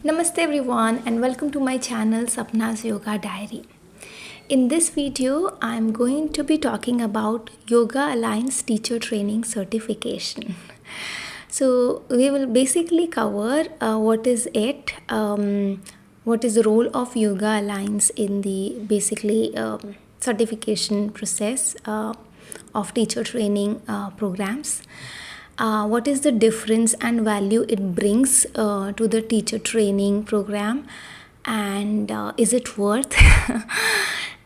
Namaste everyone and welcome to my channel Sapna's Yoga Diary. In this video, I am going to be talking about Yoga Alliance Teacher Training Certification. So we will basically cover what is it, what is the role of Yoga Alliance in the basically certification process of teacher training programs. What is the difference and value it brings to the teacher training program, and is it worth?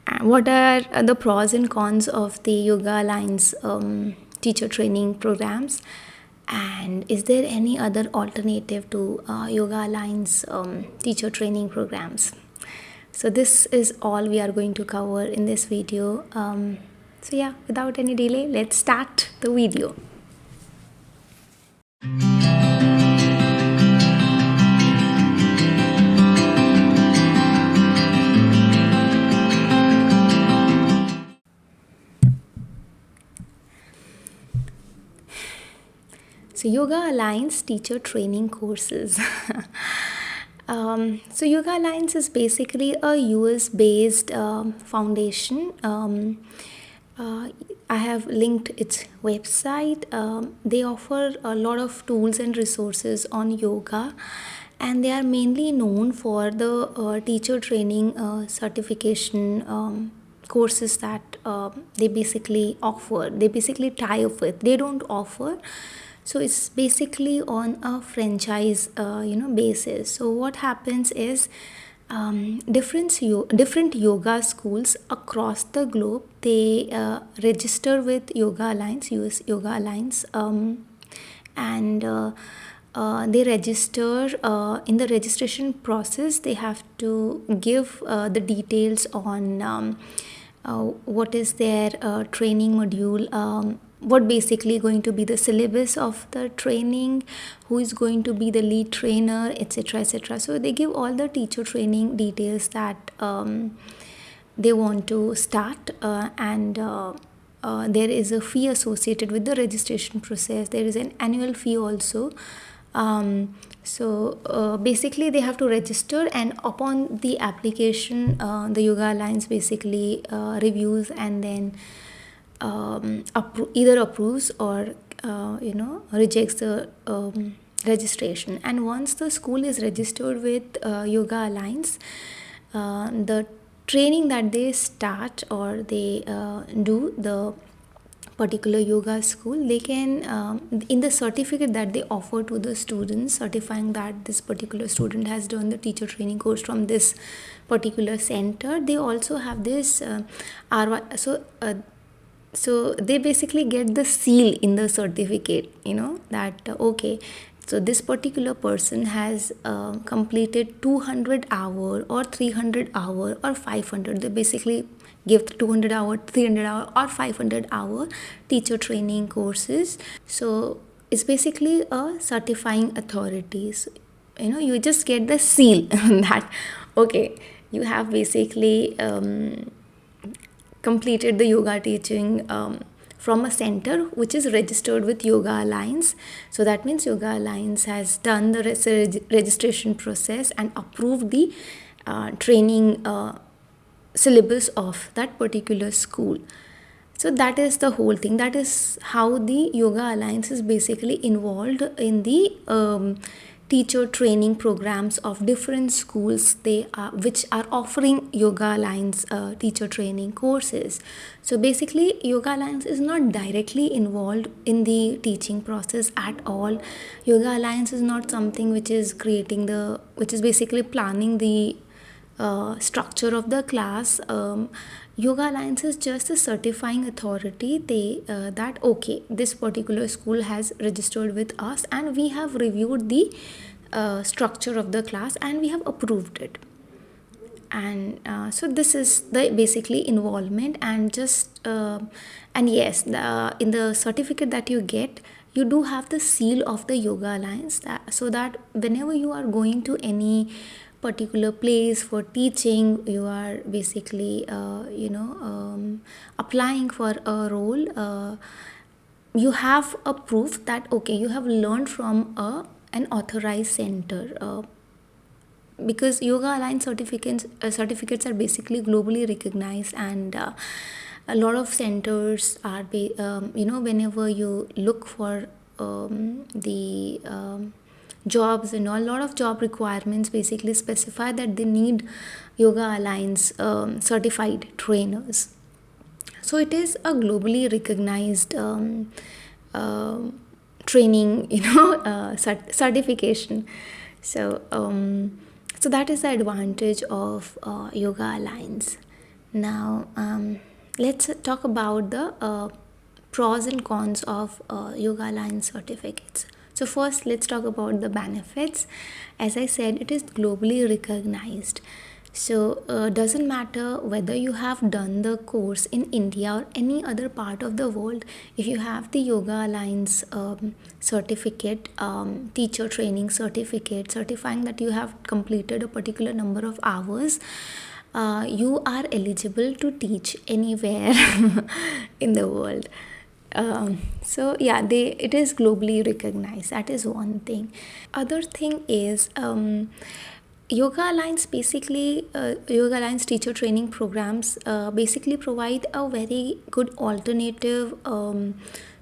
And what are the pros and cons of the Yoga Alliance teacher training programs, and is there any other alternative to Yoga Alliance teacher training programs? So this is all we are going to cover in this video. So yeah, without any delay, let's start the video. So Yoga Alliance teacher training courses. So Yoga Alliance is basically a US based foundation. I have linked its website. They offer a lot of tools and resources on yoga, and they are mainly known for the teacher training certification courses that they basically offer. They basically tie up with. They don't offer. So it's basically on a franchise basis. So what happens is different yoga schools across the globe, they register with Yoga Alliance, US Yoga Alliance, and they register. In the registration process, they have to give the details on what is their training module, what basically going to be the syllabus of the training, who is going to be the lead trainer, etc, etc. So they give all the teacher training details that they want to start, and there is a fee associated with the registration process. There is an annual fee also. So basically they have to register, and upon the application, the Yoga Alliance basically reviews and then either approves or rejects the registration. And once the school is registered with Yoga Alliance, the training that they start or they do, the particular yoga school, they can in the certificate that they offer to the students, certifying that this particular student has done the teacher training course from this particular center, they also have this RY. So they basically get the seal in the certificate, that okay, so this particular person has completed 200 hour or 300 hour or 500. They basically give 200 hour, 300 hour or 500 hour teacher training courses. So it's basically a certifying authority. So, you just get the seal that okay, you have basically completed the yoga teaching from a center which is registered with Yoga Alliance. So that means Yoga Alliance has done the registration process and approved the training syllabus of that particular school. So that is the whole thing. That is how the Yoga Alliance is basically involved in the teacher training programs of different schools which are offering Yoga Alliance teacher training courses. So basically Yoga Alliance is not directly involved in the teaching process at all. Yoga Alliance is not something which is basically planning the structure of the class. Yoga Alliance is just a certifying authority. They that okay, this particular school has registered with us and we have reviewed the structure of the class and we have approved it. And so this is the basically involvement. And just and yes, in the certificate that you get, you do have the seal of the Yoga Alliance, so that whenever you are going to any particular place for teaching, you are basically applying for a role, you have a proof that okay, you have learned from an authorized center, because Yoga Alliance certificates are basically globally recognized, and a lot of centers are whenever you look for the jobs and all, a lot of job requirements basically specify that they need Yoga Alliance certified trainers. So it is a globally recognized training, certification. So that is the advantage of Yoga Alliance. Now let's talk about the pros and cons of Yoga Alliance certificates. So first, let's talk about the benefits. As I said, it is globally recognized. So doesn't matter whether you have done the course in India or any other part of the world, if you have the Yoga Alliance certificate, teacher training certificate certifying that you have completed a particular number of hours, you are eligible to teach anywhere in the world. So yeah, it is globally recognized. That is one thing. Other thing is Yoga Alliance Yoga Alliance teacher training programs basically provide a very good alternative to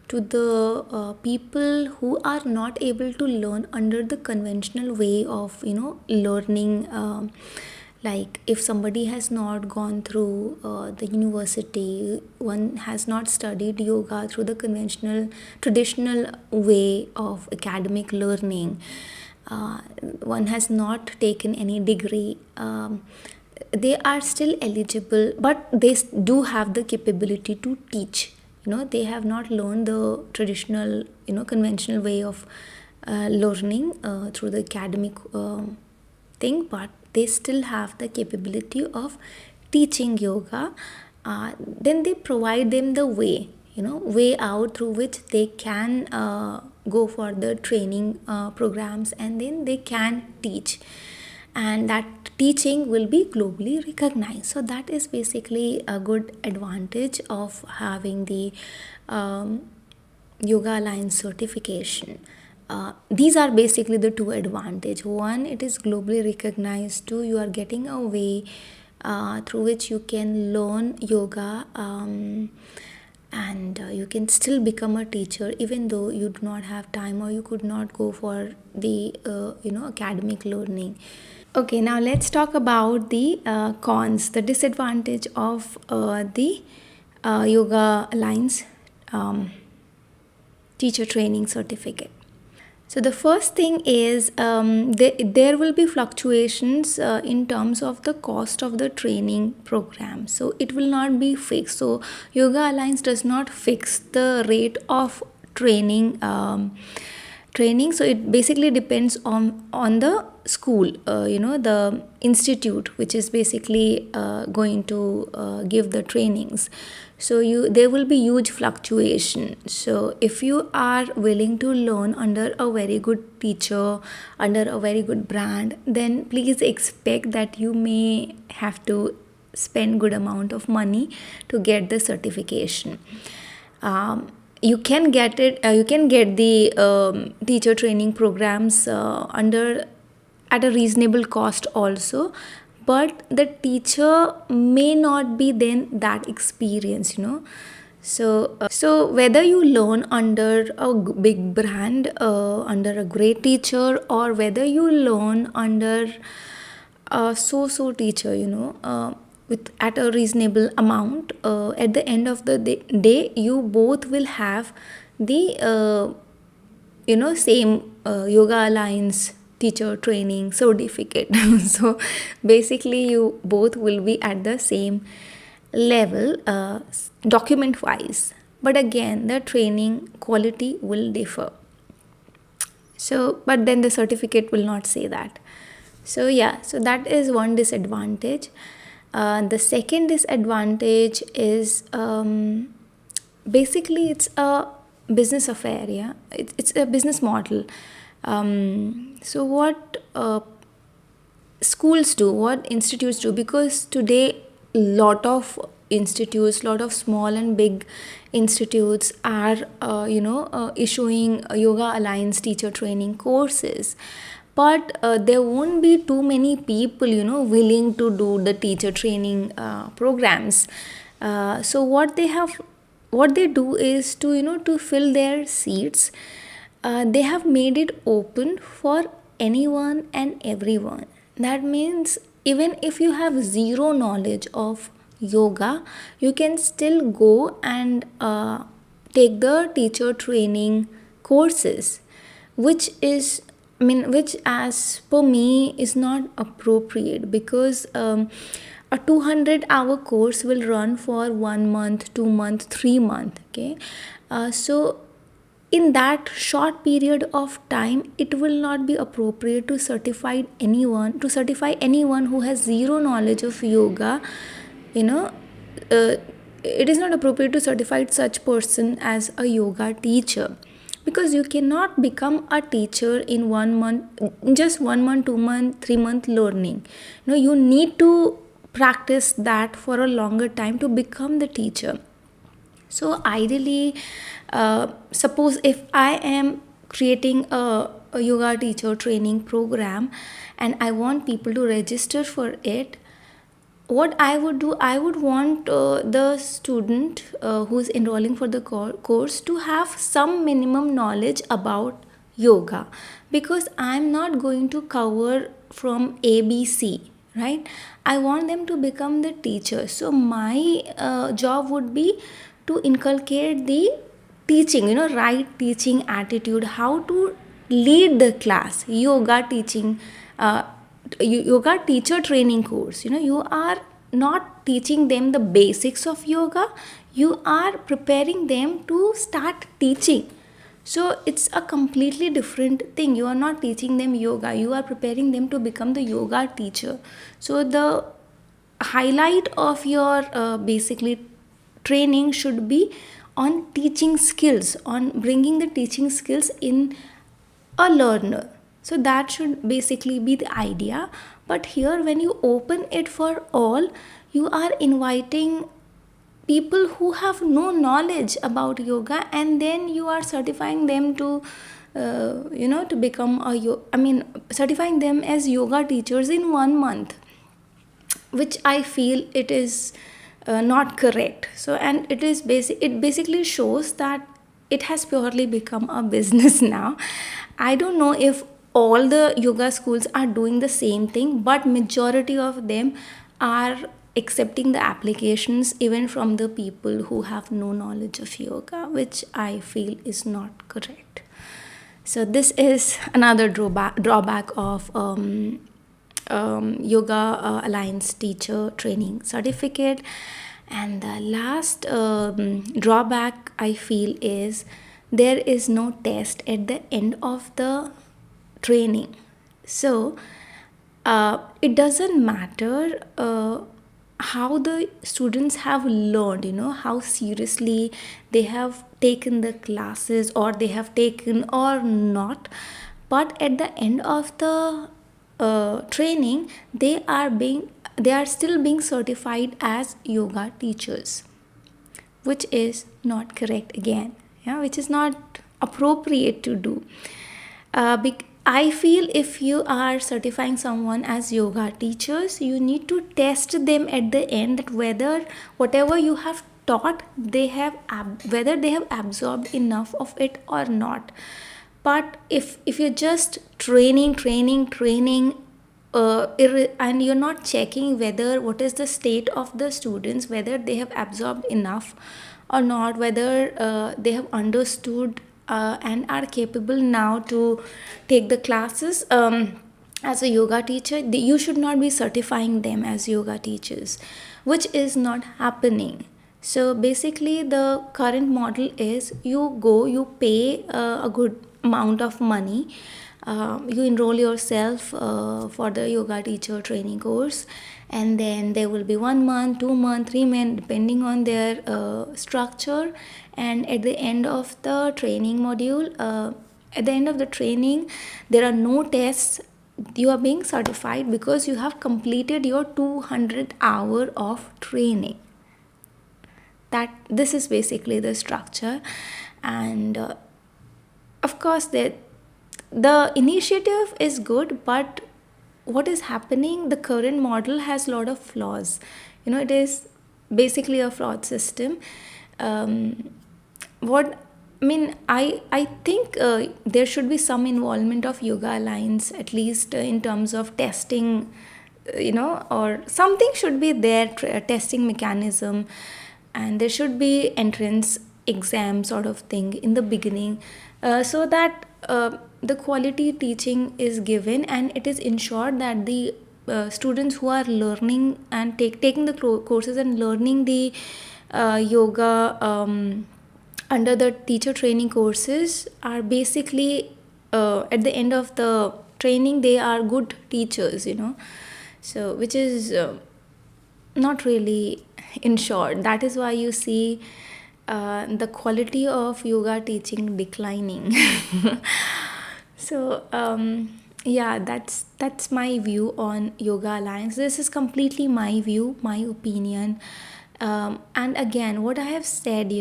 the people who are not able to learn under the conventional way of learning. Like if somebody has not gone through the university, one has not studied yoga through the traditional way of academic learning, one has not taken any degree, they are still eligible, but they do have the capability to teach. They have not learned the traditional conventional way of learning through the academic thing, but they still have the capability of teaching yoga. Then they provide them the way out through which they can go for the training programs, and then they can teach, and that teaching will be globally recognized. So that is basically a good advantage of having the Yoga Alliance certification. These are basically the two advantage. One, it is globally recognized. Two, you are getting a way through which you can learn yoga, and you can still become a teacher even though you do not have time or you could not go for the academic learning. Okay, now let's talk about the cons, the disadvantage of the Yoga Alliance teacher training certificate. So the first thing is there will be fluctuations in terms of the cost of the training program. So it will not be fixed. So Yoga Alliance does not fix the rate of training. So it basically depends on the school, the institute which is basically going to give the trainings. So there will be huge fluctuation. So if you are willing to learn under a very good teacher, under a very good brand, then please expect that you may have to spend good amount of money to get the certification. You can get the teacher training programs at a reasonable cost also, but the teacher may not be then that experienced. So whether you learn under a big brand, under a great teacher, or whether you learn under a so teacher, with at a reasonable amount, at the end of the day you both will have the same Yoga Alliance teacher training certificate. So basically you both will be at the same level document wise, but again the training quality will differ. So but then the certificate will not say that. So that is one disadvantage. The second disadvantage is basically it's a business affair. It's a business model. So what schools do, what institutes do, because today lot of small and big institutes are issuing Yoga Alliance teacher training courses, but there won't be too many people, willing to do the teacher training programs. So what they do is to, to fill their seats, they have made it open for anyone and everyone. That means even if you have zero knowledge of yoga, you can still go and take the teacher training courses, which is, which as per me is not appropriate, because a 200-hour course will run for 1 month, 2 month, 3 month. Okay, so in that short period of time, it will not be appropriate to certify anyone who has zero knowledge of yoga. you know uh, it is not appropriate to certify such person as a yoga teacher, because you cannot become a teacher in 1 month, just 1 month, 2 month, 3 month learning. You need to practice that for a longer time to become the teacher. So ideally, suppose if I am creating a yoga teacher training program and I want people to register for it, what I would do, I would want the student who's enrolling for the course to have some minimum knowledge about yoga, because I'm not going to cover from ABC, right? I want them to become the teacher. So my job would be to inculcate the teaching, right teaching attitude, how to lead the class, yoga teaching, yoga teacher training course. You are not teaching them the basics of yoga, you are preparing them to start teaching. So it's a completely different thing. You are not teaching them yoga, you are preparing them to become the yoga teacher. So the highlight of your basically training should be on teaching skills, on bringing the teaching skills in a learner. So that should basically be the idea. But here, when you open it for all, you are inviting people who have no knowledge about yoga, and then you are certifying them to to become certifying them as yoga teachers in 1 month, which I feel it is not correct. So, and it basically shows that it has purely become a business now. I don't know if all the yoga schools are doing the same thing, but majority of them are accepting the applications even from the people who have no knowledge of yoga, which I feel is not correct. So this is another drawback of Yoga Alliance teacher training certificate. And the last drawback I feel is there is no test at the end of the training. So it doesn't matter how the students have learned, how seriously they have taken the classes, or they have taken or not, but at the end of the training, they are still being certified as yoga teachers, which is not correct again, which is not appropriate to do. I feel if you are certifying someone as yoga teachers, you need to test them at the end, that whether whatever you have taught, whether they have absorbed enough of it or not. But if you're just training, and you're not checking whether what is the state of the students, whether they have absorbed enough or not, whether they have understood and are capable now to take the classes as a yoga teacher, you should not be certifying them as yoga teachers, which is not happening. So basically the current model is you pay a good amount of money, you enroll yourself for the yoga teacher training course, and then there will be 1 month, 2 month, 3 month, depending on their structure. And at the end of the training module, at the end of the training, there are no tests. You are being certified because you have completed your 200 hour of training. This is basically the structure. And of course the initiative is good, but what is happening, the current model has a lot of flaws. It is basically a fraud system. What I mean, I think there should be some involvement of Yoga Alliance, at least in terms of testing, or something should be there, testing mechanism, and there should be entrance exam sort of thing in the beginning, so that the quality teaching is given, and it is ensured that the students who are learning and taking the courses and learning the yoga under the teacher training courses are basically, at the end of the training, they are good teachers, so which is not really ensured. That is why you see the quality of yoga teaching declining. So yeah, that's my view on Yoga Alliance. This is completely my view, my opinion. And again, what I have said,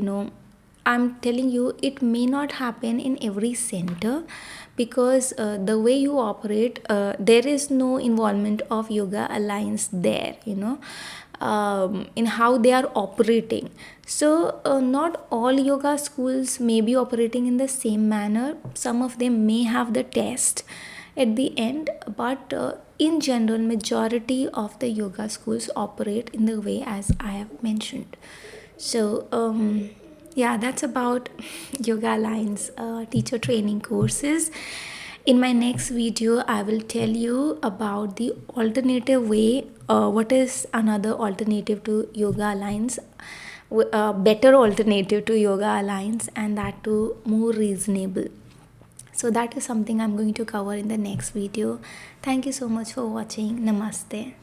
I'm telling you, it may not happen in every center, because the way you operate, there is no involvement of Yoga Alliance there, in how they are operating. So not all yoga schools may be operating in the same manner. Some of them may have the test at the end, but in general, majority of the yoga schools operate in the way as I have mentioned. So yeah, that's about Yoga Alliance teacher training courses. In my next video, I will tell you about the alternative way. What is another alternative to Yoga Alliance? Better alternative to Yoga Alliance, and that too more reasonable. So that is something I'm going to cover in the next video. Thank you so much for watching. Namaste.